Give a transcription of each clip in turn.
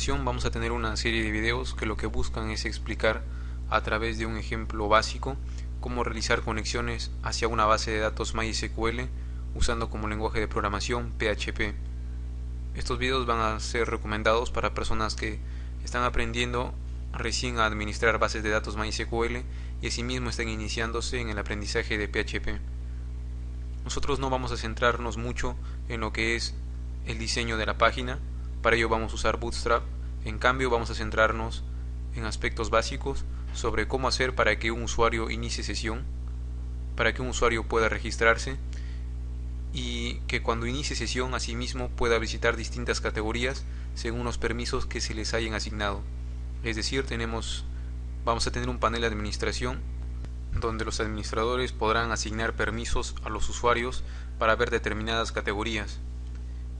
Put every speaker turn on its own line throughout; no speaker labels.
continuación vamos a tener una serie de videos que lo que buscan es explicar a través de un ejemplo básico cómo realizar conexiones hacia una base de datos MySQL usando como lenguaje de programación PHP. Estos videos van a ser recomendados para personas que están aprendiendo recién a administrar bases de datos MySQL y asimismo están iniciándose en el aprendizaje de PHP. Nosotros no vamos a centrarnos mucho en lo que es el diseño de la página, para ello vamos a usar Bootstrap. En cambio vamos a centrarnos en aspectos básicos sobre cómo hacer para que un usuario inicie sesión, para que un usuario pueda registrarse y que cuando inicie sesión asimismo pueda visitar distintas categorías según los permisos que se les hayan asignado. Es decir, vamos a tener un panel de administración donde los administradores podrán asignar permisos a los usuarios para ver determinadas categorías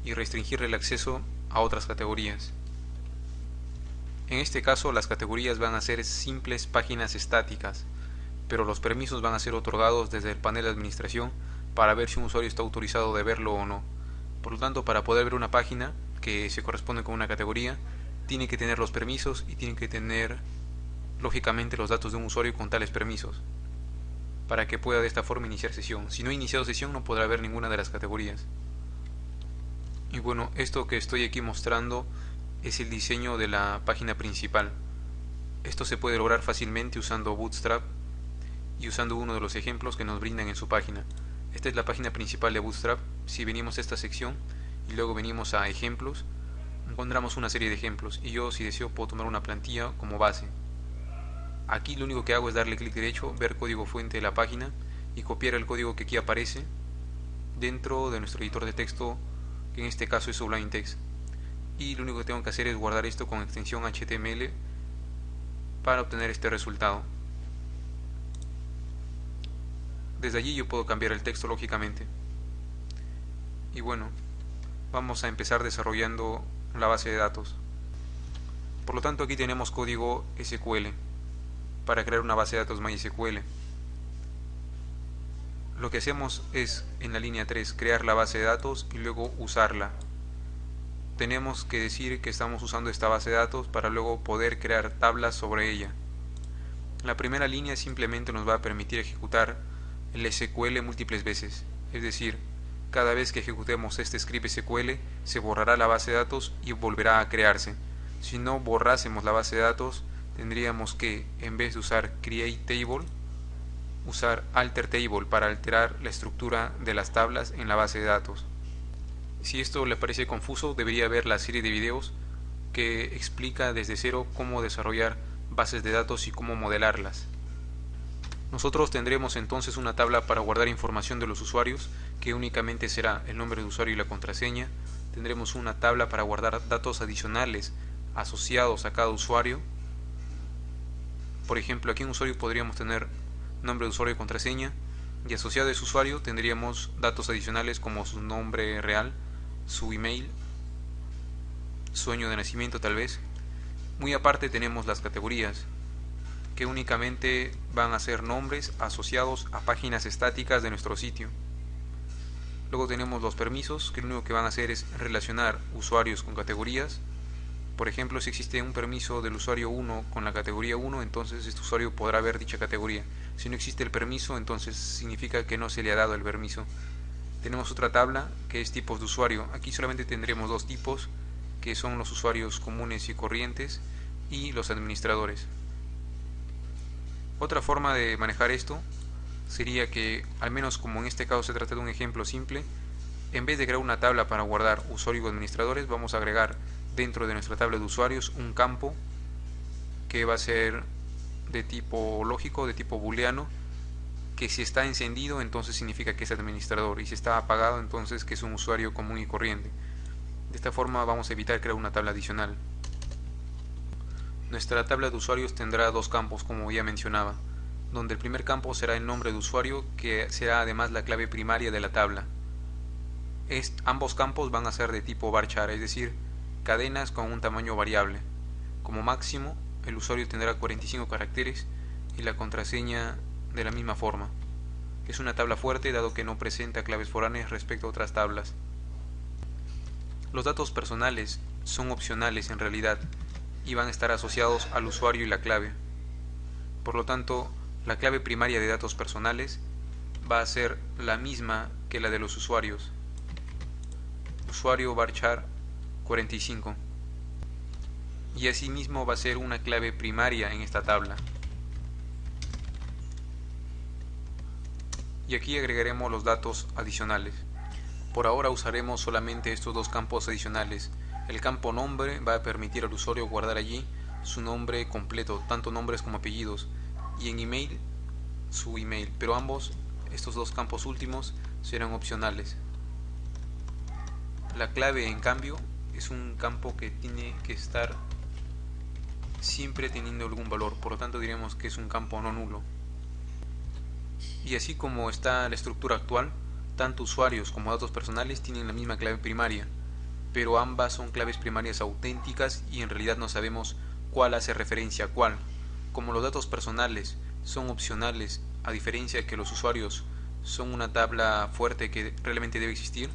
y restringir el acceso a otras categorías. En este caso las categorías van a ser simples páginas estáticas, pero los permisos van a ser otorgados desde el panel de administración para ver si un usuario está autorizado de verlo o no. Por lo tanto, para poder ver una página que se corresponde con una categoría, tiene que tener los permisos y tiene que tener lógicamente los datos de un usuario con tales permisos, para que pueda de esta forma iniciar sesión. Si no ha iniciado sesión no podrá ver ninguna de las categorías. Y bueno, esto que estoy aquí mostrando es el diseño de la página principal. Esto se puede lograr fácilmente usando Bootstrap y usando uno de los ejemplos que nos brindan en su página. Esta es la página principal de Bootstrap. Si venimos a esta sección y luego venimos a ejemplos, encontramos una serie de ejemplos y yo, si deseo, puedo tomar una plantilla como base. Aquí lo único que hago es darle clic derecho, ver código fuente de la página y copiar el código que aquí aparece dentro de nuestro editor de texto, que en este caso es Sublime Text. Y lo único que tengo que hacer es guardar esto con extensión HTML para obtener este resultado. Desde allí yo puedo cambiar el texto lógicamente. Y bueno, vamos a empezar desarrollando la base de datos. Por lo tanto, aquí tenemos código SQL para crear una base de datos MySQL. Lo que hacemos es, en la línea 3, crear la base de datos y luego usarla. Tenemos que decir que estamos usando esta base de datos para luego poder crear tablas sobre ella. La primera línea simplemente nos va a permitir ejecutar el SQL múltiples veces, es decir, cada vez que ejecutemos este script SQL se borrará la base de datos y volverá a crearse. Si no borrásemos la base de datos, tendríamos que, en vez de usar createTable, usar alterTable para alterar la estructura de las tablas en la base de datos. Si esto le parece confuso, debería ver la serie de videos que explica desde cero cómo desarrollar bases de datos y cómo modelarlas. Nosotros tendremos entonces una tabla para guardar información de los usuarios, que únicamente será el nombre de usuario y la contraseña. Tendremos una tabla para guardar datos adicionales asociados a cada usuario. Por ejemplo, aquí en usuario podríamos tener nombre de usuario y contraseña, y asociado a ese usuario tendríamos datos adicionales como su nombre real, su email, su año de nacimiento tal vez. Muy aparte tenemos las categorías, que únicamente van a ser nombres asociados a páginas estáticas de nuestro sitio. Luego tenemos los permisos, que lo único que van a hacer es relacionar usuarios con categorías. Por ejemplo, si existe un permiso del usuario 1 con la categoría 1, entonces este usuario podrá ver dicha categoría. Si no existe el permiso, entonces significa que no se le ha dado el permiso. Tenemos otra tabla que es tipos de usuario. Aquí solamente tendremos dos tipos, que son los usuarios comunes y corrientes y los administradores. Otra forma de manejar esto sería que, al menos como en este caso se trata de un ejemplo simple, en vez de crear una tabla para guardar usuarios y administradores, vamos a agregar dentro de nuestra tabla de usuarios un campo que va a ser de tipo lógico, de tipo booleano, que si está encendido entonces significa que es administrador y si está apagado entonces que es un usuario común y corriente. De esta forma vamos a evitar crear una tabla adicional. Nuestra tabla de usuarios tendrá dos campos, como ya mencionaba, donde el primer campo será el nombre de usuario, que será además la clave primaria de la tabla. Ambos campos van a ser de tipo varchar, es decir, cadenas con un tamaño variable. Como máximo, el usuario tendrá 45 caracteres y la contraseña de la misma forma. Es una tabla fuerte dado que no presenta claves foráneas respecto a otras tablas. Los datos personales son opcionales en realidad y van a estar asociados al usuario y la clave. Por lo tanto, la clave primaria de datos personales va a ser la misma que la de los usuarios. Usuario varchar 45. Y asimismo va a ser una clave primaria en esta tabla. Y aquí agregaremos los datos adicionales. Por ahora usaremos solamente estos dos campos adicionales. El campo nombre va a permitir al usuario guardar allí su nombre completo, tanto nombres como apellidos, y en email su email, pero estos dos campos últimos serán opcionales. La clave, en cambio, es un campo que tiene que estar siempre teniendo algún valor, por lo tanto diremos que es un campo no nulo. Y así como está la estructura actual, tanto usuarios como datos personales tienen la misma clave primaria, pero ambas son claves primarias auténticas y en realidad no sabemos cuál hace referencia a cuál. Como los datos personales son opcionales, a diferencia de que los usuarios son una tabla fuerte que realmente debe existir,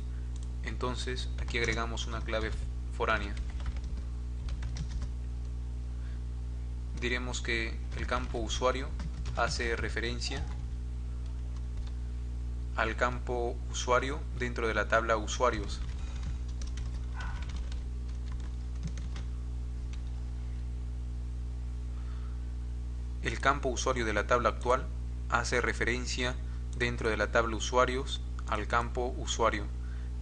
entonces aquí agregamos una clave foránea. Diremos que el campo usuario hace referencia al campo usuario dentro de la tabla usuarios. El campo usuario de la tabla actual hace referencia dentro de la tabla usuarios al campo usuario.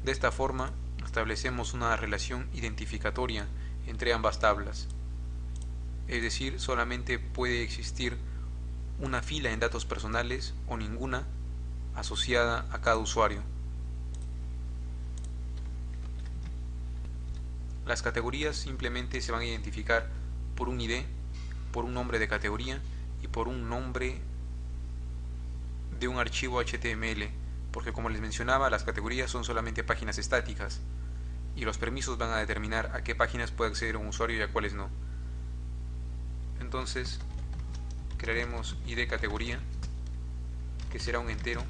De esta forma establecemos una relación identificatoria entre ambas tablas. Es decir, solamente puede existir una fila en datos personales o ninguna asociada a cada usuario. Las categorías simplemente se van a identificar por un ID, por un nombre de categoría y por un nombre de un archivo HTML, porque como les mencionaba, las categorías son solamente páginas estáticas y los permisos van a determinar a qué páginas puede acceder un usuario y a cuáles no. Entonces crearemos ID categoría, que será un entero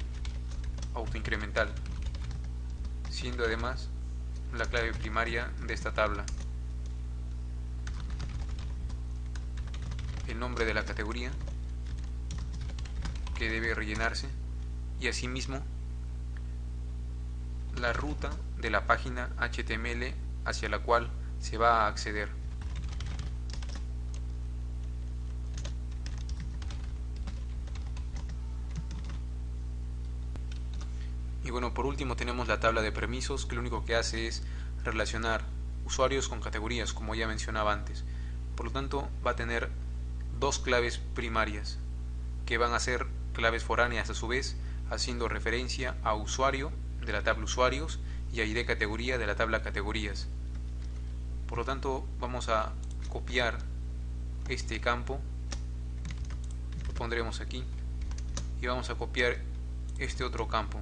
autoincremental, siendo además la clave primaria de esta tabla. El nombre de la categoría que debe rellenarse y asimismo la ruta de la página HTML hacia la cual se va a acceder. Y bueno, por último tenemos la tabla de permisos, que lo único que hace es relacionar usuarios con categorías, como ya mencionaba antes. Por lo tanto, va a tener dos claves primarias, que van a ser claves foráneas a su vez, haciendo referencia a usuario de la tabla usuarios y a ID categoría de la tabla categorías. Por lo tanto, vamos a copiar este campo, lo pondremos aquí, y vamos a copiar este otro campo.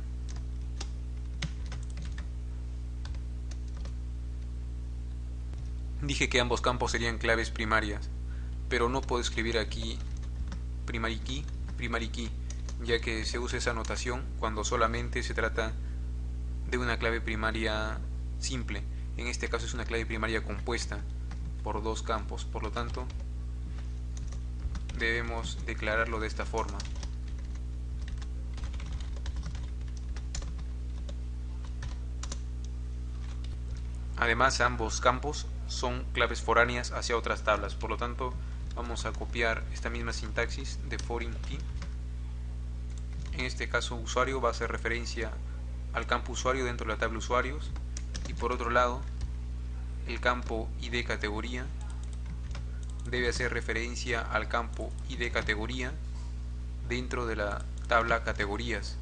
Dije que ambos campos serían claves primarias, pero no puedo escribir aquí primary key, ya que se usa esa notación cuando solamente se trata de una clave primaria simple. En este caso es una clave primaria compuesta por dos campos, por lo tanto debemos declararlo de esta forma. Además, ambos campos son claves foráneas hacia otras tablas, por lo tanto vamos a copiar esta misma sintaxis de foreign key. En este caso, usuario va a hacer referencia al campo usuario dentro de la tabla usuarios, y por otro lado el campo ID categoría debe hacer referencia al campo ID categoría dentro de la tabla categorías.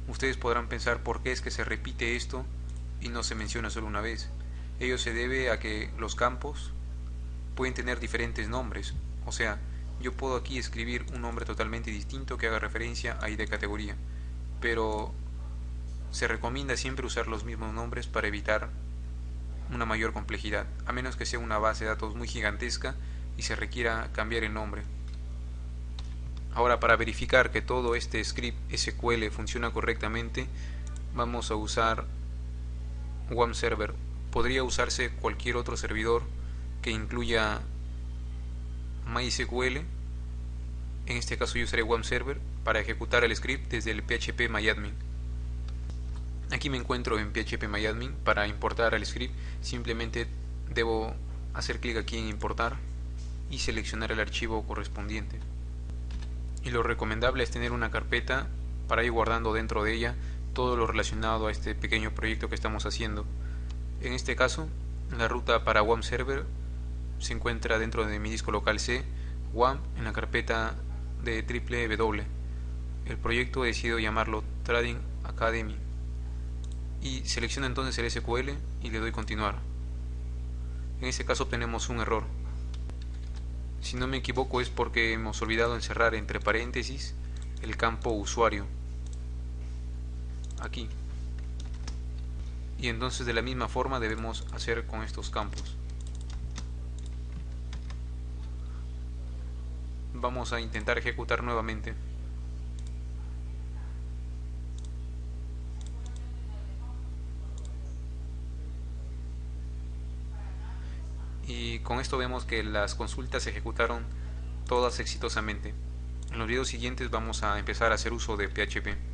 Ustedes podrán pensar por qué es que se repite esto y no se menciona solo una vez. Ello se debe a que los campos pueden tener diferentes nombres, o sea, yo puedo aquí escribir un nombre totalmente distinto que haga referencia a ID categoría, pero se recomienda siempre usar los mismos nombres para evitar una mayor complejidad, a menos que sea una base de datos muy gigantesca y se requiera cambiar el nombre. Ahora, para verificar que todo este script SQL funciona correctamente, vamos a usar WAMP Server Podría usarse cualquier otro servidor que incluya MySQL. En este caso yo usaré WAM Server para ejecutar el script desde el php-myadmin. Aquí me encuentro en php-myadmin. Para importar el script simplemente debo hacer clic aquí en importar y seleccionar el archivo correspondiente. Y lo recomendable es tener una carpeta para ir guardando dentro de ella todo lo relacionado a este pequeño proyecto que estamos haciendo. En este caso, la ruta para WAM Server se encuentra dentro de mi disco local C, WAM, en la carpeta de www. El proyecto he decidido llamarlo Trading Academy y selecciono entonces el SQL y le doy continuar. En este caso obtenemos un error. Si no me equivoco es porque hemos olvidado encerrar entre paréntesis el campo usuario aquí, y entonces de la misma forma debemos hacer con estos campos. Vamos a intentar ejecutar nuevamente. Y con esto vemos que las consultas se ejecutaron todas exitosamente. En los videos siguientes vamos a empezar a hacer uso de PHP.